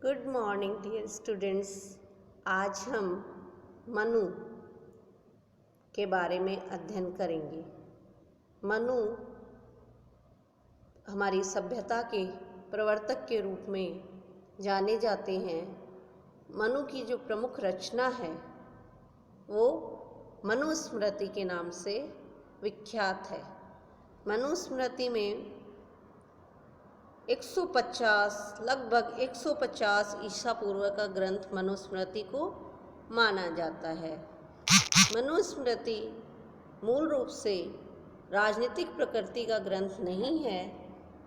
Good morning dear students. आज हम मनु के बारे में अध्ययन करेंगे। मनु हमारी सभ्यता के प्रवर्तक के रूप में जाने जाते हैं। मनु की जो प्रमुख रचना है वो मनुस्मृति के नाम से विख्यात है। मनुस्मृति में 150 लगभग 150 ईसा पूर्व का ग्रंथ मनुस्मृति को माना जाता है। मनुस्मृति मूल रूप से राजनीतिक प्रकृति का ग्रंथ नहीं है,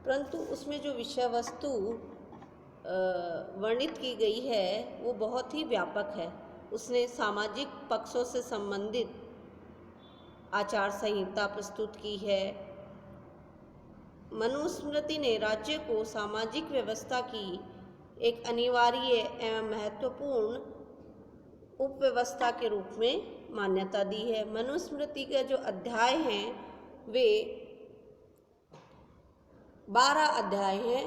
परंतु उसमें जो विषय वस्तु वर्णित की गई है वो बहुत ही व्यापक है। उसने सामाजिक पक्षों से संबंधित आचार संहिता प्रस्तुत की है। मनुस्मृति ने राज्य को सामाजिक व्यवस्था की एक अनिवार्य एवं महत्वपूर्ण उपव्यवस्था के रूप में मान्यता दी है। मनुस्मृति के जो अध्याय हैं वे 12 अध्याय हैं।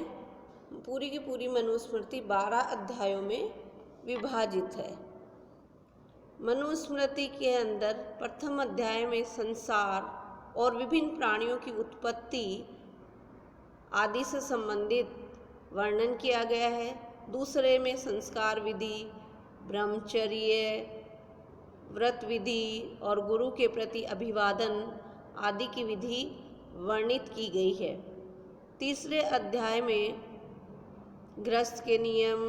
पूरी की पूरी मनुस्मृति 12 अध्यायों में विभाजित है। मनुस्मृति के अंदर प्रथम अध्याय में संसार और विभिन्न प्राणियों की उत्पत्ति आदि से संबंधित वर्णन किया गया है। दूसरे में संस्कार विधि, ब्रह्मचर्य, व्रत विधि और गुरु के प्रति अभिवादन आदि की विधि वर्णित की गई है। तीसरे अध्याय में गृहस्थ के नियम,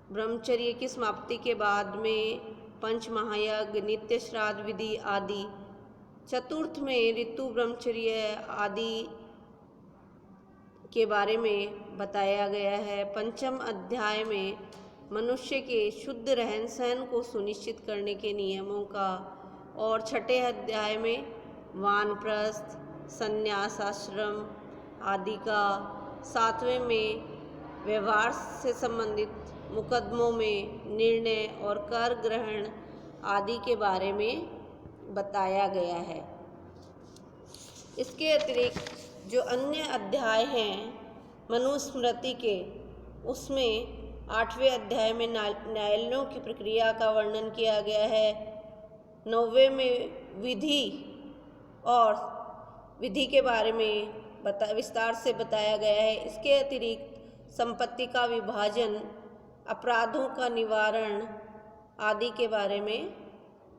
ब्रह्मचर्य की समाप्ति के बाद में पंच महायज्ञ, नित्य श्राद्ध विधि आदि। चतुर्थ में ऋतु, ब्रह्मचर्य आदि के बारे में बताया गया है। पंचम अध्याय में मनुष्य के शुद्ध रहन सहन को सुनिश्चित करने के नियमों का, और छठे अध्याय में वानप्रस्थ, संन्यास आश्रम आदि का। सातवें में व्यवहार से संबंधित मुकदमों में निर्णय और कर ग्रहण आदि के बारे में बताया गया है। इसके अतिरिक्त जो अन्य अध्याय हैं मनुस्मृति के, उसमें 8वें अध्याय में न्यायालयों की प्रक्रिया का वर्णन किया गया है। 9वें में विधि और विधि के बारे में विस्तार से बताया गया है। इसके अतिरिक्त संपत्ति का विभाजन, अपराधों का निवारण आदि के बारे में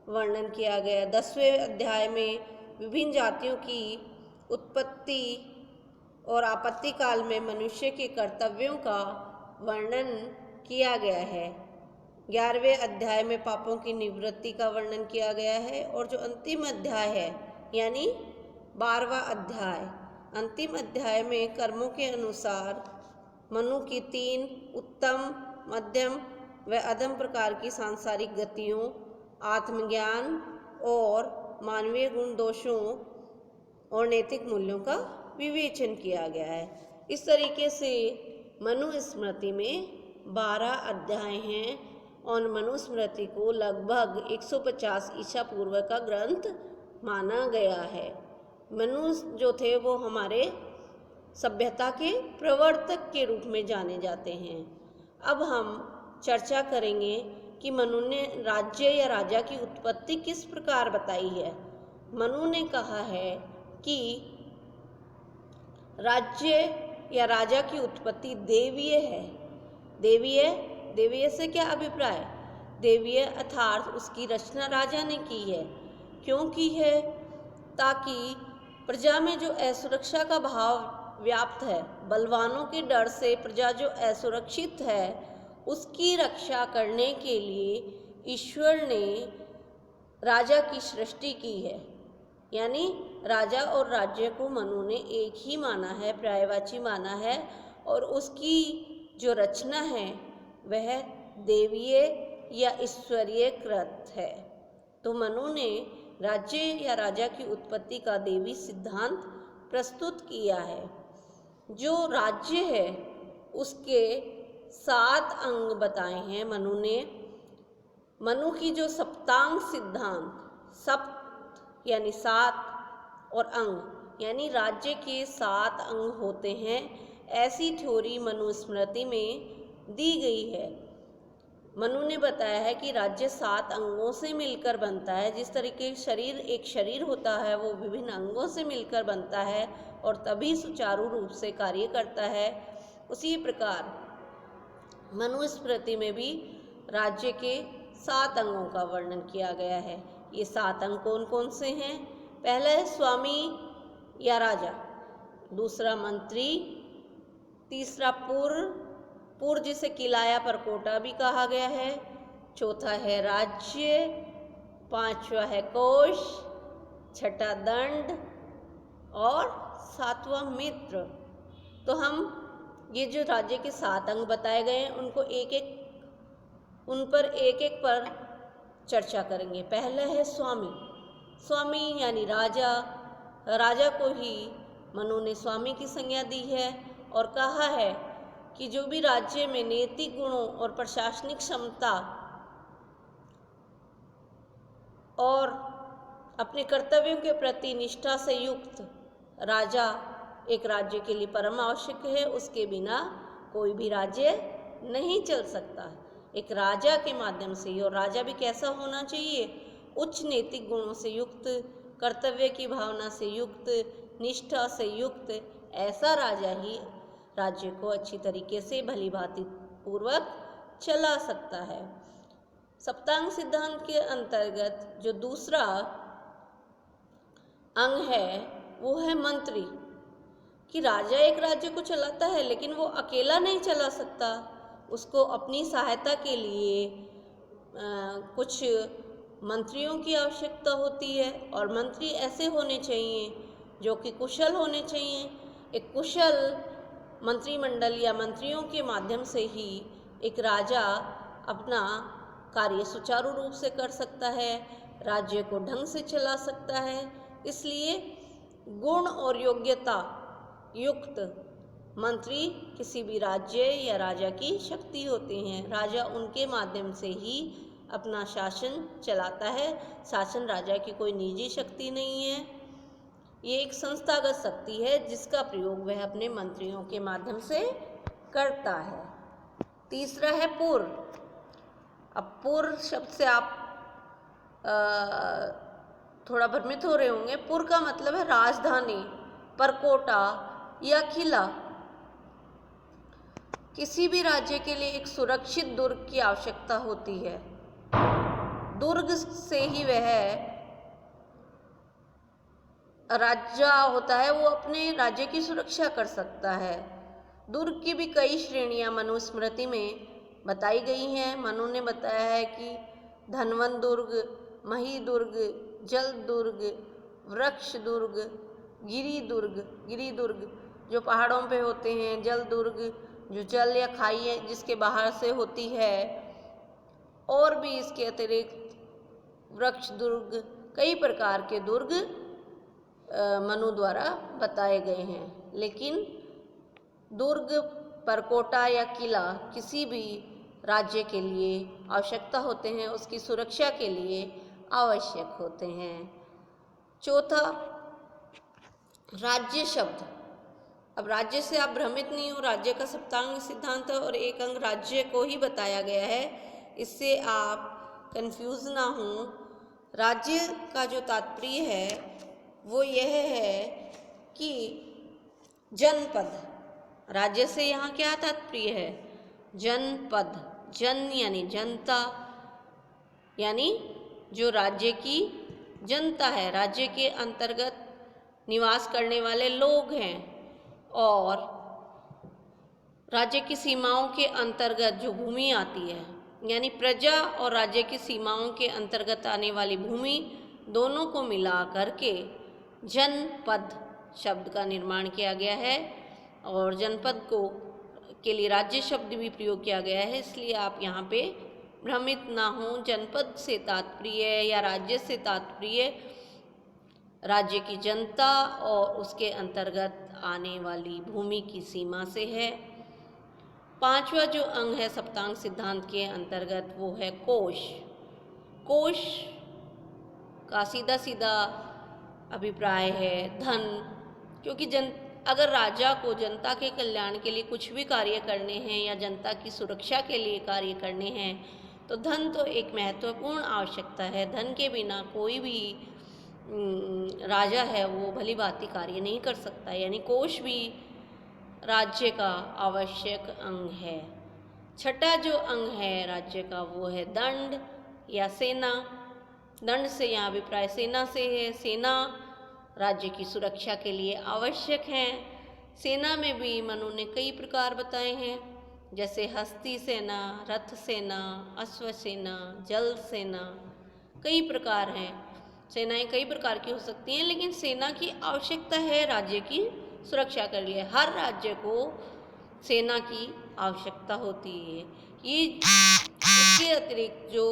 वर्णन किया गया। 10वें अध्याय में विभिन्न जातियों की उत्पत्ति और आपत्ति काल में मनुष्य के कर्तव्यों का वर्णन किया गया है। 11वें अध्याय में पापों की निवृत्ति का वर्णन किया गया है। और जो अंतिम अध्याय है यानी 12वां अध्याय, अंतिम अध्याय में कर्मों के अनुसार मनु की 3 उत्तम, मध्यम व अधम प्रकार की सांसारिक गतियों, आत्मज्ञान और मानवीय गुण दोषों और नैतिक मूल्यों का विवेचन किया गया है। इस तरीके से मनुस्मृति में 12 अध्याय हैं और मनुस्मृति को लगभग 150 ईसा पूर्व का ग्रंथ माना गया है। मनु जो थे वो हमारे सभ्यता के प्रवर्तक के रूप में जाने जाते हैं। अब हम चर्चा करेंगे कि मनु ने राज्य या राजा की उत्पत्ति किस प्रकार बताई है। मनु ने कहा है कि राज्य या राजा की उत्पत्ति देवीय है। देवीय से क्या अभिप्राय? देवीय अर्थात उसकी रचना राजा ने की है। क्यों की है? ताकि प्रजा में जो असुरक्षा का भाव व्याप्त है, बलवानों के डर से प्रजा जो असुरक्षित है, उसकी रक्षा करने के लिए ईश्वर ने राजा की सृष्टि की है। यानी राजा और राज्य को मनु ने एक ही माना है, पर्यायवाची माना है, और उसकी जो रचना है वह देवीय या ईश्वरीय कृत है। तो मनु ने राज्य या राजा की उत्पत्ति का देवी सिद्धांत प्रस्तुत किया है। जो राज्य है उसके 7 अंग बताए हैं मनु ने। मनु की जो सप्तांग सिद्धांत, सप्त यानी 7 और अंग यानी राज्य के 7 अंग होते हैं। ऐसी थ्योरी मनुस्मृति में दी गई है। मनु ने बताया है कि राज्य 7 अंगों से मिलकर बनता है। जिस तरीके एक शरीर होता है वो विभिन्न अंगों से मिलकर बनता है और तभी सुचारू रूप से कार्य करता है, उसी प्रकार मनुस्मृति में भी राज्य के 7 अंगों का वर्णन किया गया है। ये 7 अंग कौन कौन से हैं? पहला है स्वामी या राजा, दूसरा मंत्री, तीसरा पुर जिसे किलाया परकोटा भी कहा गया है, चौथा है राज्य, पांचवा है कोश, छठा दंड और सातवां मित्र। तो हम ये जो राज्य के 7 अंग बताए गए हैं उन पर एक एक पर चर्चा करेंगे। पहला है स्वामी यानी राजा। राजा को ही मनु ने स्वामी की संज्ञा दी है और कहा है कि जो भी राज्य में नैतिक गुणों और प्रशासनिक क्षमता और अपने कर्तव्यों के प्रति निष्ठा से युक्त राजा एक राज्य के लिए परम आवश्यक है। उसके बिना कोई भी राज्य नहीं चल सकता। एक राजा के माध्यम से ही, और राजा भी कैसा होना चाहिए? उच्च नैतिक गुणों से युक्त, कर्तव्य की भावना से युक्त, निष्ठा से युक्त ऐसा राजा ही राज्य को अच्छी तरीके से भली भांति पूर्वक चला सकता है। सप्तांग सिद्धांत के अंतर्गत जो दूसरा अंग है वो है मंत्री, कि राजा एक राज्य को चलाता है लेकिन वो अकेला नहीं चला सकता। उसको अपनी सहायता के लिए कुछ मंत्रियों की आवश्यकता होती है और मंत्री ऐसे होने चाहिए जो कि कुशल होने चाहिए। एक कुशल मंत्रिमंडल या मंत्रियों के माध्यम से ही एक राजा अपना कार्य सुचारू रूप से कर सकता है, राज्य को ढंग से चला सकता है। इसलिए गुण और योग्यता युक्त मंत्री किसी भी राज्य या राजा की शक्ति होते हैं। राजा उनके माध्यम से ही अपना शासन चलाता है। शासन राजा की कोई निजी शक्ति नहीं है, ये एक संस्थागत शक्ति है जिसका प्रयोग वह अपने मंत्रियों के माध्यम से करता है। तीसरा है पुर। अब पुर शब्द से आप थोड़ा भ्रमित हो रहे होंगे। पुर का मतलब है राजधानी, परकोटा या किला। किसी भी राज्य के लिए एक सुरक्षित दुर्ग की आवश्यकता होती है। दुर्ग से ही वह राजा होता है, वो अपने राज्य की सुरक्षा कर सकता है। दुर्ग की भी कई श्रेणियां मनुस्मृति में बताई गई हैं। मनु ने बताया है कि धनवन दुर्ग, मही दुर्ग, जल दुर्ग, वृक्ष दुर्ग, गिरी दुर्ग जो पहाड़ों पे होते हैं, जल दुर्ग जो जल या खाई है जिसके बाहर से होती है, और भी इसके अतिरिक्त वृक्ष दुर्ग, कई प्रकार के दुर्ग मनु द्वारा बताए गए हैं। लेकिन दुर्ग, परकोटा या किला किसी भी राज्य के लिए आवश्यकता होते हैं, उसकी सुरक्षा के लिए आवश्यक होते हैं। चौथा, राज्य शब्द। अब राज्य से आप भ्रमित नहीं हो, राज्य का सप्तांग सिद्धांत है और एक अंग राज्य को ही बताया गया है, इससे आप कंफ्यूज ना हो। राज्य का जो तात्पर्य है वो यह है कि जनपद। राज्य से यहाँ क्या तात्पर्य है? जनपद। जन यानी जनता, यानी जो राज्य की जनता है, राज्य के अंतर्गत निवास करने वाले लोग हैं, और राज्य की सीमाओं के अंतर्गत जो भूमि आती है, यानी प्रजा और राज्य की सीमाओं के अंतर्गत आने वाली भूमि दोनों को मिला करके जनपद शब्द का निर्माण किया गया है। और जनपद के लिए राज्य शब्द भी प्रयोग किया गया है, इसलिए आप यहाँ पे भ्रमित ना हो। जनपद से तात्पर्य या राज्य से तात्पर्य राज्य की जनता और उसके अंतर्गत आने वाली भूमि की सीमा से है। पांचवा जो अंग है सप्तांग सिद्धांत के अंतर्गत वो है कोश। कोश का सीधा सीधा अभिप्राय है धन, क्योंकि अगर राजा को जनता के कल्याण के लिए कुछ भी कार्य करने हैं या जनता की सुरक्षा के लिए कार्य करने हैं तो धन तो एक महत्वपूर्ण आवश्यकता है। धन के बिना कोई भी राजा है वो भली भांति कार्य नहीं कर सकता, यानी कोष भी राज्य का आवश्यक अंग है। छठा जो अंग है राज्य का वो है दंड या सेना। दंड से यहाँ अभिप्राय सेना से है। सेना राज्य की सुरक्षा के लिए आवश्यक है। सेना में भी मनु ने कई प्रकार बताए हैं, जैसे हस्ती सेना, रथ सेना, अश्व सेना, जल सेना, कई प्रकार हैं। सेनाएं कई प्रकार की हो सकती हैं, लेकिन सेना की आवश्यकता है राज्य की सुरक्षा के लिए। हर राज्य को सेना की आवश्यकता होती है। ये इसके अतिरिक्त जो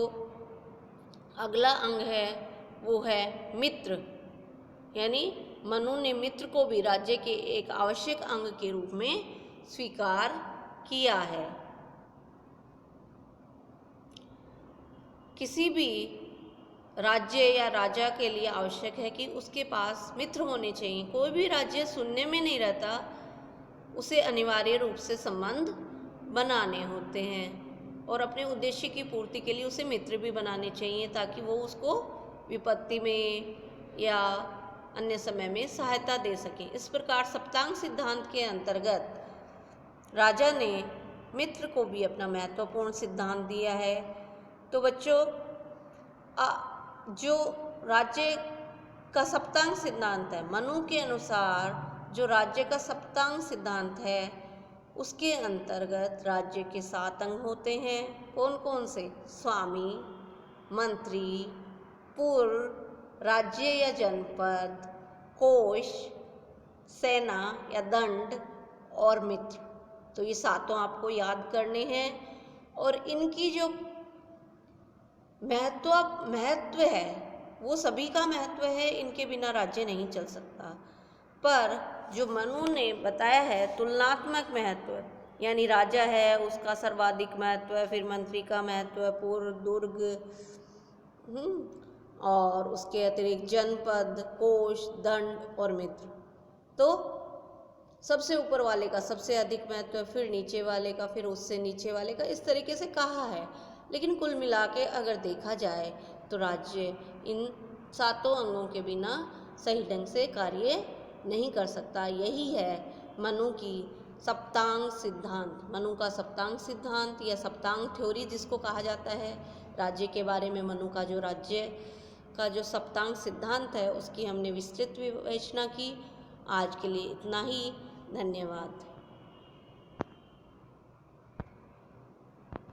अगला अंग है वो है मित्र, यानी मनु ने मित्र को भी राज्य के एक आवश्यक अंग के रूप में स्वीकार किया है। किसी भी राज्य या राजा के लिए आवश्यक है कि उसके पास मित्र होने चाहिए। कोई भी राज्य शून्य में नहीं रहता, उसे अनिवार्य रूप से संबंध बनाने होते हैं और अपने उद्देश्य की पूर्ति के लिए उसे मित्र भी बनाने चाहिए, ताकि वो उसको विपत्ति में या अन्य समय में सहायता दे सकें। इस प्रकार सप्तांग सिद्धांत के अंतर्गत राजा ने मित्र को भी अपना महत्वपूर्ण सिद्धांत दिया है। तो बच्चों, जो राज्य का सप्तांग सिद्धांत है, मनु के अनुसार जो राज्य का सप्तांग सिद्धांत है उसके अंतर्गत राज्य के 7 अंग होते हैं। कौन कौन से? स्वामी, मंत्री, पुर, राज्य या जनपद, कोष, सेना या दंड और मित्र। तो ये 7 आपको याद करने हैं और इनकी जो महत्व है वो सभी का महत्व है, इनके बिना राज्य नहीं चल सकता। पर जो मनु ने बताया है तुलनात्मक महत्व, यानी राजा है उसका सर्वाधिक महत्व है, फिर मंत्री का महत्व है, पुर, दुर्ग, और उसके अतिरिक्त जनपद, कोष, दंड और मित्र। तो सबसे ऊपर वाले का सबसे अधिक महत्व है, फिर नीचे वाले का, फिर उससे नीचे वाले का, इस तरीके से कहा है। लेकिन कुल मिला के अगर देखा जाए तो राज्य इन 7 अंगों के बिना सही ढंग से कार्य नहीं कर सकता। यही है मनु की सप्तांग सिद्धांत, मनु का सप्तांग सिद्धांत या सप्तांग थ्योरी जिसको कहा जाता है। राज्य के बारे में मनु का जो राज्य का जो सप्तांग सिद्धांत है उसकी हमने विस्तृत विवेचना की। आज के लिए इतना ही। धन्यवाद।